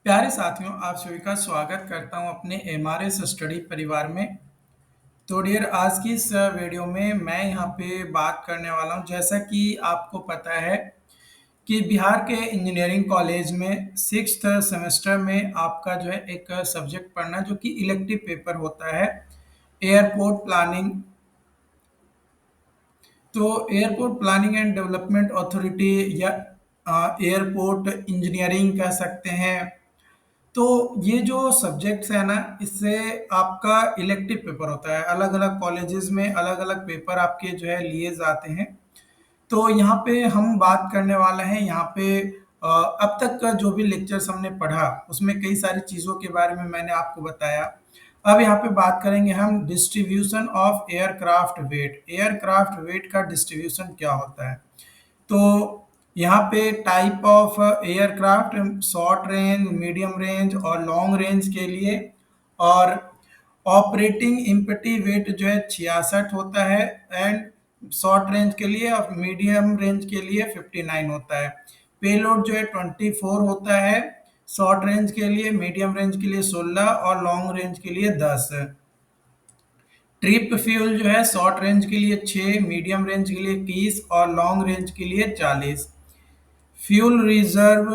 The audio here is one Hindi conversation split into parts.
प्यारे साथियों, आप सभी का स्वागत करता हूं अपने एमआरएस स्टडी परिवार में। तो डियर, आज की इस वीडियो में मैं यहां पे बात करने वाला हूं। जैसा कि आपको पता है कि बिहार के इंजीनियरिंग कॉलेज में सिक्स्थ सेमेस्टर में आपका जो है एक सब्जेक्ट पढ़ना जो कि इलेक्टिव पेपर होता है, एयरपोर्ट प्लानिंग। तो airport planning and development authority या एयरपोर्ट इंजीनियरिंग कह सकते हैं। तो ये जो सब्जेक्ट्स है ना, इससे आपका इलेक्टिव पेपर होता है। अलग अलग कॉलेजेस में अलग अलग पेपर आपके जो है लिए जाते हैं। तो यहाँ पे हम बात करने वाले हैं यहाँ पे अब तक का जो भी लेक्चर्स हमने पढ़ा उसमें कई सारी चीज़ों के बारे में मैंने आपको बताया। अब यहाँ पे बात करेंगे हम distribution of aircraft weight. Aircraft weight का डिस्ट्रीब्यूशन क्या होता है। तो यहाँ पे type of aircraft, short range, medium range और लॉन्ग रेंज के लिए। और ऑपरेटिंग इम्पटी वेट जो है 66 होता है, एंड शॉर्ट रेंज के लिए और मीडियम रेंज के लिए 59 होता है। पेलोड जो है 24 होता है शॉर्ट रेंज के लिए, मीडियम रेंज के लिए 16 और लॉन्ग रेंज के लिए 10। ट्रिप फ्यूल जो है शॉर्ट रेंज के लिए 6, मीडियम रेंज के लिए 30 और लॉन्ग रेंज के लिए 40। फ्यूल रिजर्व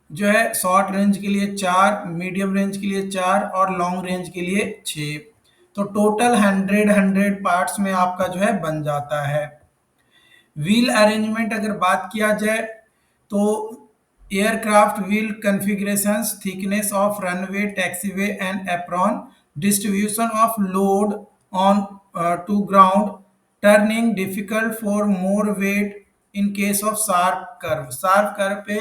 जो है शॉर्ट रेंज के लिए 4, मीडियम रेंज के लिए 4 और लॉन्ग रेंज के लिए 6। तो टोटल 100 पार्ट्स में आपका जो है बन जाता है। व्हील अरेंजमेंट अगर बात किया जाए तो aircraft wheel configurations, thickness of runway, taxiway and apron, distribution of load on to ground, turning difficult for more weight in case of sharp curve. Sharp curve पे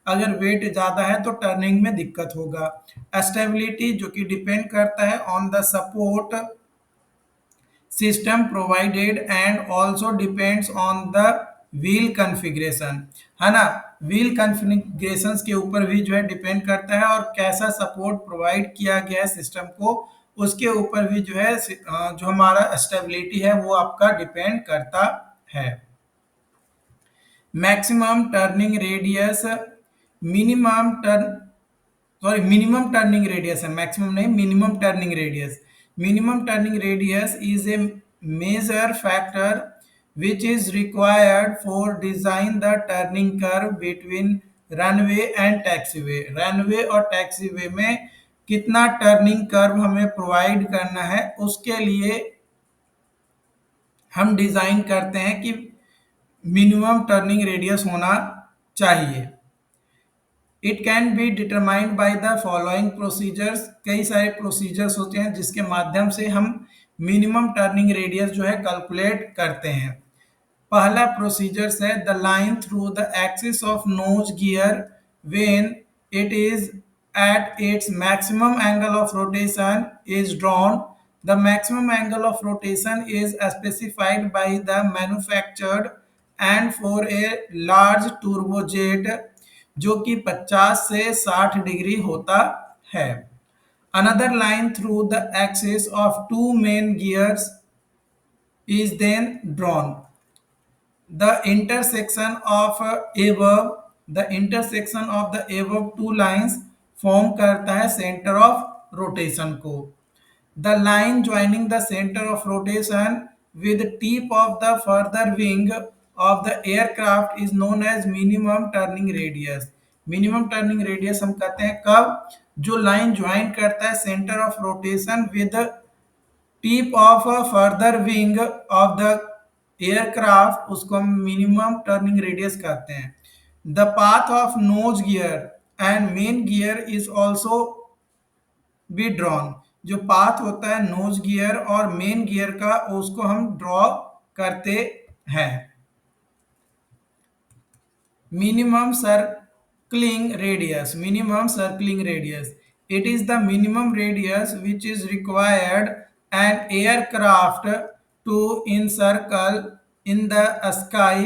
अगर वेट ज़्यादा है तो टर्निंग में दिक्कत होगा। स्टेबिलिटी जो कि डिपेंड करता है on the support system provided and also depends on the wheel configuration, है ना। व्हील कॉन्फ़िगरेशंस के ऊपर भी जो है डिपेंड करता है और कैसा सपोर्ट प्रोवाइड किया गया है सिस्टम को, उसके ऊपर भी जो है जो हमारा स्टेबिलिटी है वो आपका डिपेंड करता है। Maximum turning radius, minimum turn minimum turning radius है, मैक्सिमम नहीं, minimum turning radius. Minimum turning radius is a major factor which is required for design the turning curve between runway and taxiway। Runway और टैक्सीवे में कितना टर्निंग कर्व हमें प्रोवाइड करना है उसके लिए हम डिजाइन करते हैं कि मिनिमम टर्निंग रेडियस होना चाहिए। It can be determined by the following procedures. कई सारे प्रोसीजर्स होते हैं जिसके माध्यम से हम मिनिमम टर्निंग रेडियस जो है कैलकुलेट करते हैं। पहला प्रोसीजर्स है the line through the axis of nose gear when it is at its maximum angle of rotation is drawn. The maximum angle of rotation is specified by the manufactured and for a large turbojet जो कि 50 से 60 डिग्री होता है। Another line through the axis of two main gears is then drawn। The intersection of the above two lines form करता है सेंटर ऑफ रोटेशन को। The line joining the center of rotation with tip of the further wing of the aircraft is known as minimum turning radius। Minimum turning radius हम कहते हैं कब, जो लाइन ज्वाइन करता है centre of rotation with tip of further wing of the aircraft, उसको हम मिनिमम टर्निंग रेडियस कहते हैं। The path of nose gear and main gear is also be drawn. जो पाथ होता है नोज गियर और मेन गियर का उसको हम ड्रॉ करते हैं। Minimum circling radius, minimum circling radius, it is the minimum radius which is required an aircraft to encircle in the sky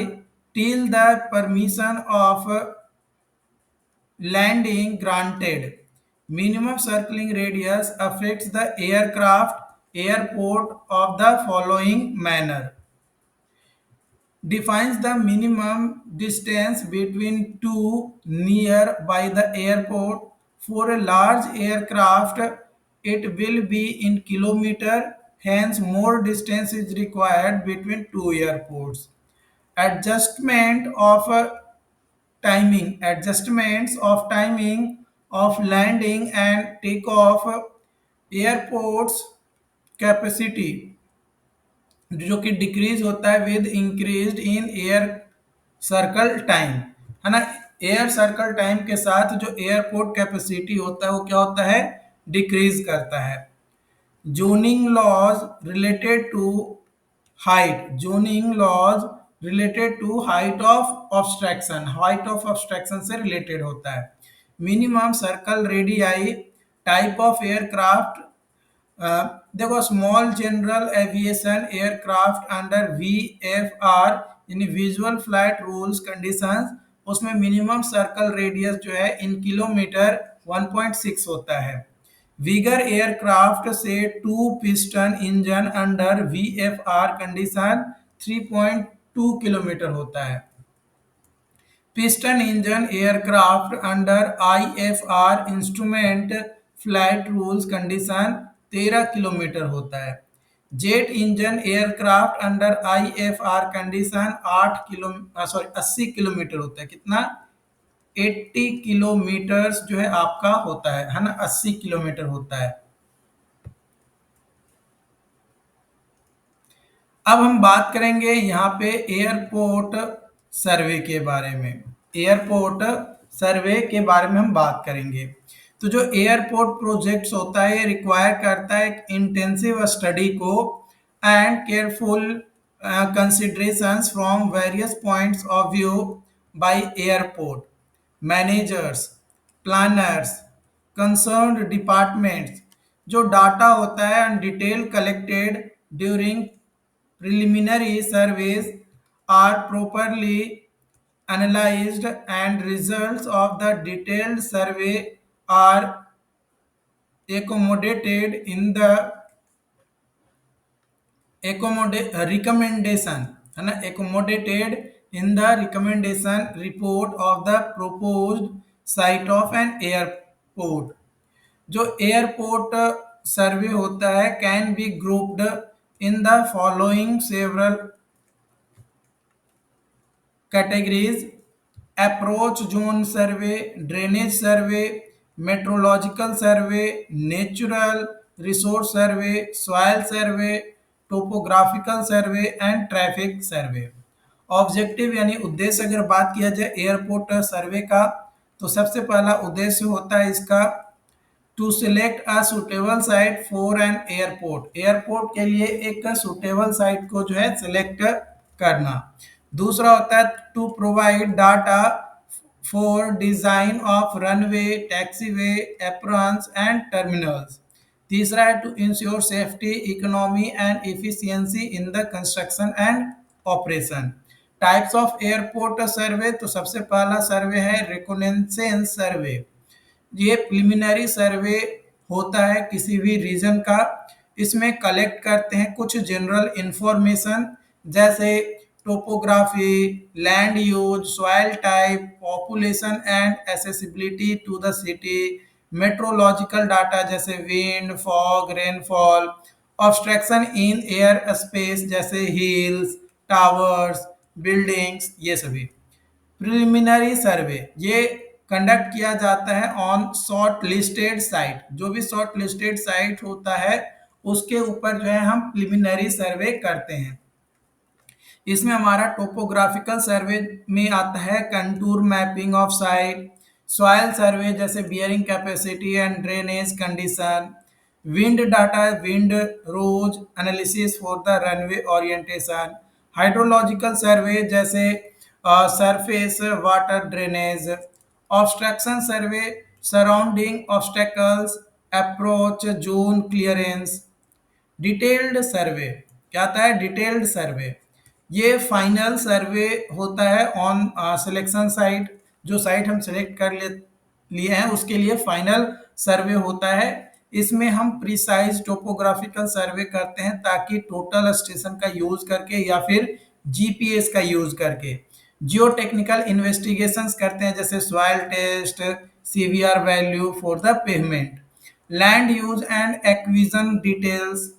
till the permission of landing granted। minimum circling radius affects the aircraft airport of the following manner। defines the minimum distance between two near by the airport For a large aircraft, it will be in kilometer, hence more distance is required between two airports. Adjustment of adjustments of timing of landing and takeoff, airports capacity जो कि डिक्रीज होता है with increase in air circle time, है ना। एयर सर्कल टाइम के साथ जो एयरपोर्ट कैपेसिटी होता है वो क्या होता है, डिक्रीज करता है। Zoning laws related to height, zoning laws related to height of obstruction, height of obstruction से रिलेटेड होता है। Minimum circle radii, type of aircraft, देखो small general aviation aircraft under VFR यानी विजुअल फ्लाइट रूल्स कंडीशंस, उसमें मिनिमम सर्कल रेडियस जो है इन किलोमीटर 1.6 होता है। विगर एयरक्राफ्ट से two piston engine under VFR condition 3.2 kilometre होता है। Piston engine aircraft under IFR instrument flight rules condition 13 kilometre होता है। Jet engine aircraft under IFR condition 80 kilometre होता है। कितना, 80 किलोमीटर जो है आपका होता है ना, 80 किलोमीटर होता है। अब हम बात करेंगे यहाँ पे एयरपोर्ट सर्वे के बारे में। एयरपोर्ट सर्वे के बारे में हम बात करेंगे। तो जो एयरपोर्ट प्रोजेक्ट्स होता है ये रिक्वायर करता है एक इंटेंसिव स्टडी को and careful considerations from various points of view bye airport managers, planners, concerned departments. जो डाटा होता है and detail collected during preliminary surveys are properly analyzed and results of the detailed survey are accommodated in the recommendation, है ना, accommodated in the recommendation report of the proposed site of an airport। जो एयरपोर्ट सर्वे होता है can be grouped in the following several categories: approach zone survey, drainage survey, meteorological survey, natural resource survey, soil survey, topographical survey and traffic survey। Objective यानी उद्देश्य अगर बात किया जाए एयरपोर्ट सर्वे का, तो सबसे पहला उद्देश्य होता है इसका to select a suitable site for an airport, airport के लिए एक सुटेबल साइट को जो है सिलेक्ट करना। दूसरा होता है to provide data for design of runway, taxiway, aprons and terminals. तीसरा है to ensure safety, economy and efficiency in the construction and operation. Types of airport survey, तो सबसे पहला सर्वे है रिकॉग्निसेंस सर्वे। ये प्रिलिमिनरी सर्वे होता है किसी भी रीजन का। इसमें कलेक्ट करते हैं कुछ जनरल इंफॉर्मेशन जैसे topography, land use, soil type, population and accessibility to the city, meteorological data जैसे wind, fog, rainfall, obstruction in air space जैसे हिल्स, टावर्स, बिल्डिंग्स, ये सभी। प्रिलिमिनरी सर्वे ये कंडक्ट किया जाता है ऑन शॉर्ट लिस्टेड साइट, जो भी शॉर्ट लिस्टेड साइट होता है उसके ऊपर जो है हम प्रिलिमिनरी सर्वे करते हैं। इसमें हमारा टोपोग्राफिकल सर्वे में आता है contour mapping of site, soil survey जैसे bearing capacity and drainage condition, wind data, wind rose analysis for the runway orientation, hydrological survey जैसे surface water drainage, obstruction survey surrounding obstacles, approach zone clearance. Detailed survey क्या आता है, डिटेल्ड सर्वे ये फाइनल सर्वे होता है ऑन सिलेक्शन साइट, जो साइट हम सिलेक्ट कर लिए हैं उसके लिए फाइनल सर्वे होता है। इसमें हम प्रिसाइज टोपोग्राफिकल सर्वे करते हैं ताकि टोटल स्टेशन का यूज करके या फिर GPS का यूज करके जियो टेक्निकल इन्वेस्टिगेशंस करते हैं जैसे soil test, CVR value for the pavement, land use and acquisition details,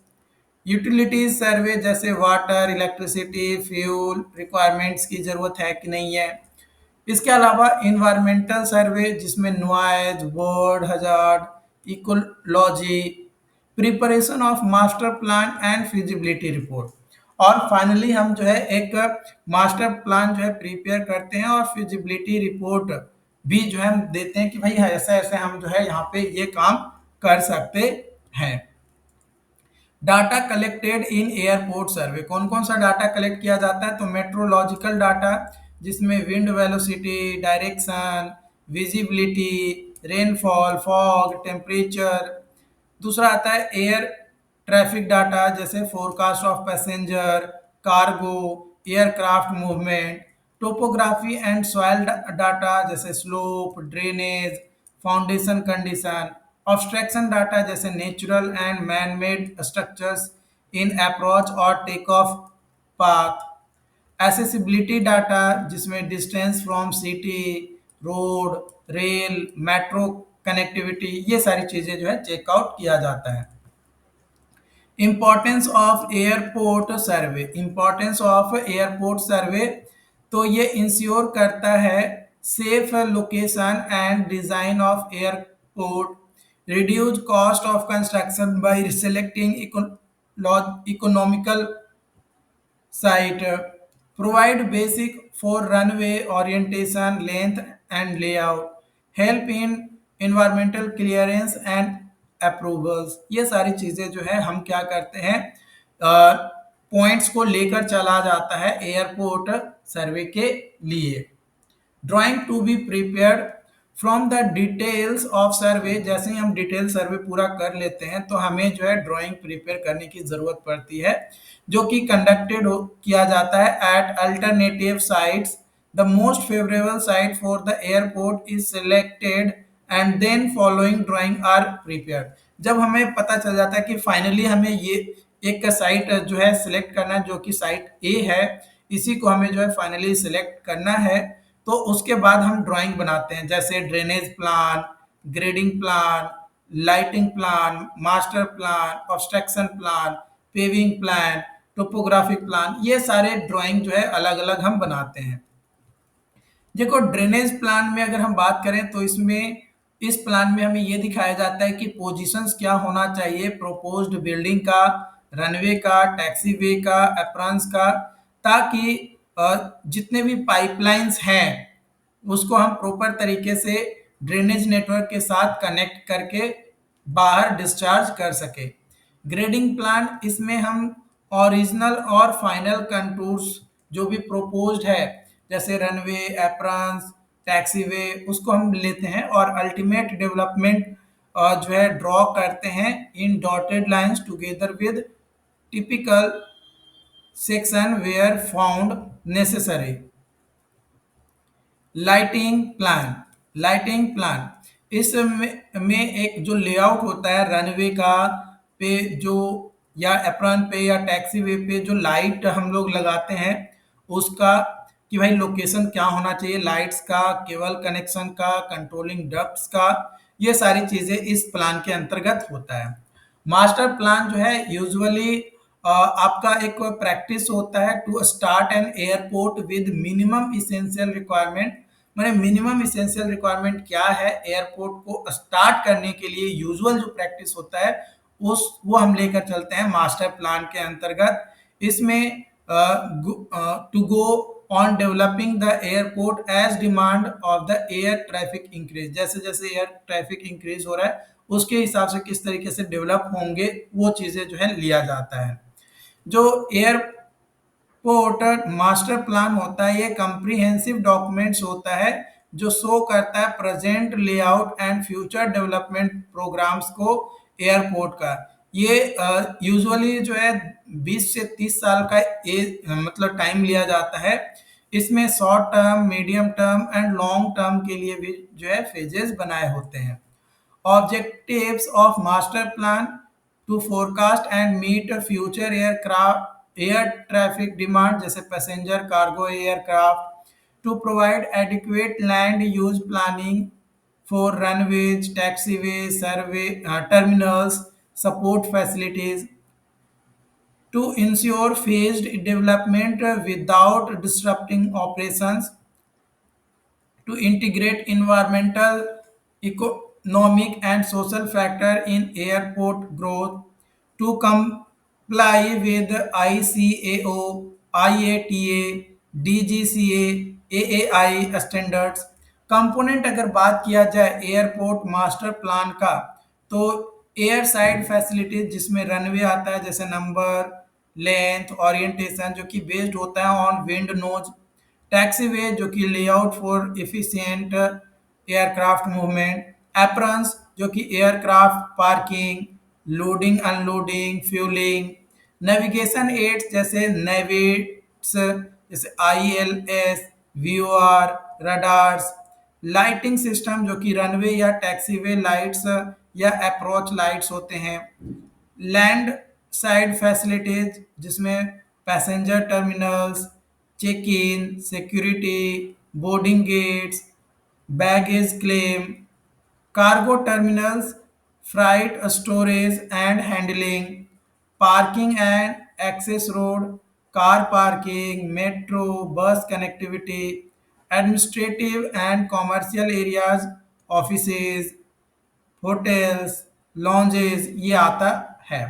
utilities survey जैसे वाटर, इलेक्ट्रिसिटी, फ्यूल रिक्वायरमेंट्स की ज़रूरत है कि नहीं है। इसके अलावा इन्वायरमेंटल सर्वे जिसमें noise, bird hazard, ecology, preparation of master plan and feasibility report. और फाइनली हम जो है एक मास्टर प्लान जो है प्रिपेयर करते हैं और फिजिबिलिटी रिपोर्ट भी जो है हम देते हैं कि भाई ऐसे ऐसे हम जो है यहाँ पे ये काम कर सकते हैं। Data collected in airport survey, कौन कौन सा डाटा कलेक्ट किया जाता है? तो मेट्रोलॉजिकल डाटा जिसमें wind velocity, direction, visibility, rainfall, fog, temperature. दूसरा आता है एयर ट्रैफिक डाटा जैसे forecast of passenger, cargo, aircraft movement. Topography and soil data जैसे slope, drainage, foundation condition. Obstruction data जैसे natural and man made structures in approach और take off path. Accessibility data जिसमें distance from city, road, rail, metro connectivity, ये सारी चीज़ें जो है चेकआउट किया जाता है। Importance of airport survey, importance of airport survey, तो ये इंश्योर करता है safe location and design of airport, reduce cost of construction by selecting economical site, provide basic for runway orientation, length and layout, help in environmental clearance and approvals। ये सारी चीजें जो है हम क्या करते हैं, पॉइंट्स को लेकर चला जाता है एयरपोर्ट सर्वे के लिए। Drawing to be prepared from the details of survey, जैसे ही हम डिटेल सर्वे पूरा कर लेते हैं तो हमें जो है ड्राइंग प्रिपेयर करने की जरूरत पड़ती है, जो कि कंडक्टेड किया जाता है at alternative sites. The most favourable site for the airport is selected and then following drawing are prepared. जब हमें पता चल जाता है कि फाइनली हमें ये एक साइट जो है सिलेक्ट करना है, जो कि साइट ए है, इसी को हमें जो है फाइनली सिलेक्ट करना है, तो उसके बाद हम ड्राइंग बनाते हैं जैसे drainage plan, grading plan, lighting plan, master plan, obstruction plan, paving plan, topographic plan. ये सारे ड्राइंग जो है अलग अलग हम बनाते हैं। देखो ड्रेनेज प्लान में अगर हम बात करें तो इसमें इस प्लान में हमें ये दिखाया जाता है कि पोजीशंस क्या होना चाहिए प्रोपोज्ड बिल्डिंग का, रनवे का, टैक्सी वे का, एप्रॉन्स का, ताकि जितने भी पाइपलाइंस हैं उसको हम प्रॉपर तरीके से ड्रेनेज नेटवर्क के साथ कनेक्ट करके बाहर डिस्चार्ज कर सके। ग्रेडिंग प्लान, इसमें हम ओरिजिनल और फाइनल कंटूर्स जो भी प्रोपोज्ड है जैसे रनवे, एप्रॉन्स, टैक्सीवे, उसको हम लेते हैं और अल्टीमेट डेवलपमेंट जो है ड्रॉ करते हैं in dotted lines together with typical section where found necessary. Lighting plan, lighting plan इसमें एक जो लेआउट होता है रनवे का पे जो या एप्रॉन पे या टैक्सी वे पे जो लाइट हम लोग लगाते हैं उसका कि भाई लोकेशन क्या होना चाहिए, लाइट्स का, केबल कनेक्शन का, कंट्रोलिंग डक्ट्स का, ये सारी चीजें इस प्लान के अंतर्गत होता है। मास्टर प्लान जो है यूजुअली आपका एक प्रैक्टिस होता है to start an airport with minimum essential requirement. मैंने मिनिमम इसेंशियल रिक्वायरमेंट क्या है एयरपोर्ट को स्टार्ट करने के लिए, यूजुअल जो प्रैक्टिस होता है उस वो हम लेकर चलते हैं मास्टर प्लान के अंतर्गत। इसमें to go on developing the airport as demand of the air traffic increase, जैसे जैसे एयर ट्रैफिक इंक्रीज हो रहा है उसके हिसाब से किस तरीके से डेवलप होंगे वो चीजें जो है लिया जाता है। जो एयरपोर्ट मास्टर प्लान होता है ये कम्प्रीहेंसिव डॉक्यूमेंट्स होता है जो शो करता है present layout and future development programmes को एयरपोर्ट का। ये यूजुअली जो है 20 से 30 साल का मतलब टाइम लिया जाता है। इसमें short term, medium term and long term के लिए भी जो है फेजेस बनाए होते हैं। Objectives of master plan to forecast and meet future air traffic demand जैसे passenger, cargo, aircraft, to provide adequate land use planning for runways, taxiways, survey, terminals, support facilities to ensure phased development without disrupting operations, to integrate environmental, economic, and social factor in airport growth, to comply with ICAO, IATA, DGCA, AAI standards. Component अगर बात किया जाए एयरपोर्ट मास्टर प्लान का, तो एयर साइड फैसिलिटीज जिसमें रनवे आता है, जैसे नंबर, लेंथ, ओरिएंटेशन, जो कि बेस्ड होता है ऑन विंड नोज, टैक्सीवे जो कि layout for efficient aircraft movement, aprons जो कि aircraft parking, loading unloading, fuelling, navigation aids जैसे नेविट्स, जैसे ILS, VOR, radars, lighting system जो कि रनवे या टैक्सीवे लाइट्स या अप्रोच लाइट्स होते हैं, लैंड साइड फैसिलिटीज जिसमें passenger terminals, check in, security, boarding gates, baggage claim, cargo terminals, freight storage and handling, parking and access road, car parking, metro, bus connectivity, administrative and commercial areas, offices, hotels, lounges, ये आता है.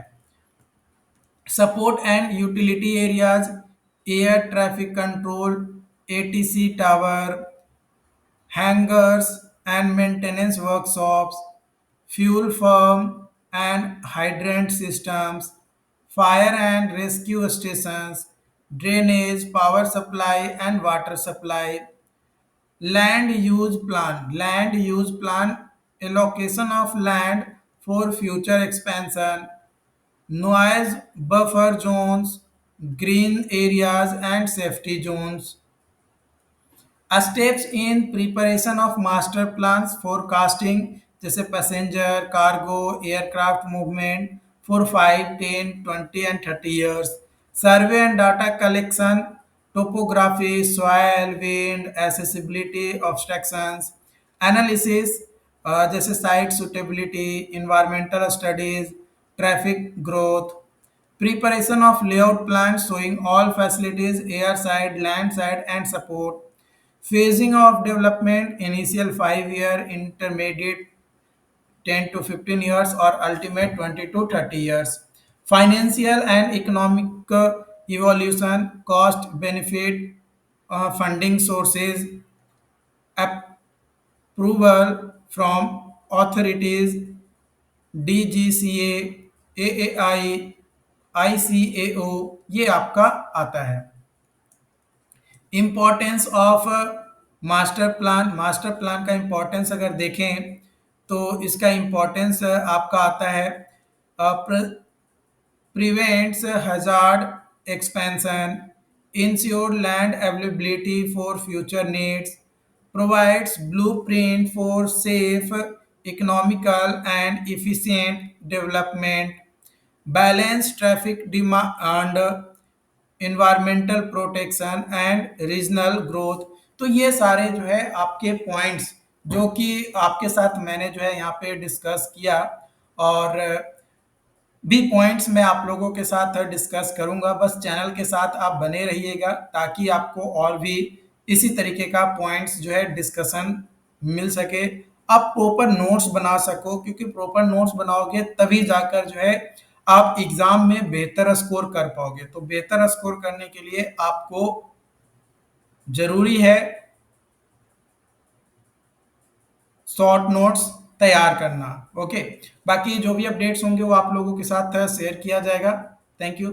Support and utility areas, air traffic control, ATC tower, hangars and maintenance workshops, fuel farm and hydrant systems, fire and rescue stations, drainage, power supply and water supply, land use plan, allocation of land for future expansion, noise buffer zones, green areas and safety zones. Steps in preparation of master plans, forecasting जैसे passenger, cargo, aircraft movement for 5, 10, 20 and 30 years, survey and data collection, topography, soil, wind, accessibility, obstructions, analysis जैसे site suitability, environmental studies, traffic growth, preparation of layout plans showing all facilities, air side, land side, and support. Phasing of development, initial 5 year, intermediate 10 to 15 years, or ultimate 20 to 30 years. Financial and economic evolution, cost, benefit, funding sources, approval from authorities, DGCA, AAI, ICAO, ये आपका आता है. इम्पोर्टेंस ऑफ मास्टर प्लान का इम्पोर्टेंस अगर देखें तो इसका इम्पोर्टेंस आपका आता है, prevents hazard expansion, ensure land availability for future needs, provides blueprint for safe, economical and efficient development, balance traffic demand, environmental protection and regional growth. तो ये सारे जो है आपके पॉइंट्स जो कि आपके साथ मैंने जो है यहाँ पे डिस्कस किया, और भी पॉइंट्स मैं आप लोगों के साथ डिस्कस करूंगा. बस चैनल के साथ आप बने रहिएगा ताकि आपको और भी इसी तरीके का पॉइंट्स जो है डिस्कशन मिल सके, आप प्रॉपर नोट्स बना सको, क्योंकि प्रॉपर नोट्स बनाओगे तभी जाकर जो है आप एग्जाम में बेहतर स्कोर कर पाओगे. तो बेहतर स्कोर करने के लिए आपको जरूरी है शॉर्ट नोट्स तैयार करना. ओके, बाकी जो भी अपडेट्स होंगे वो आप लोगों के साथ शेयर किया जाएगा. Thank you.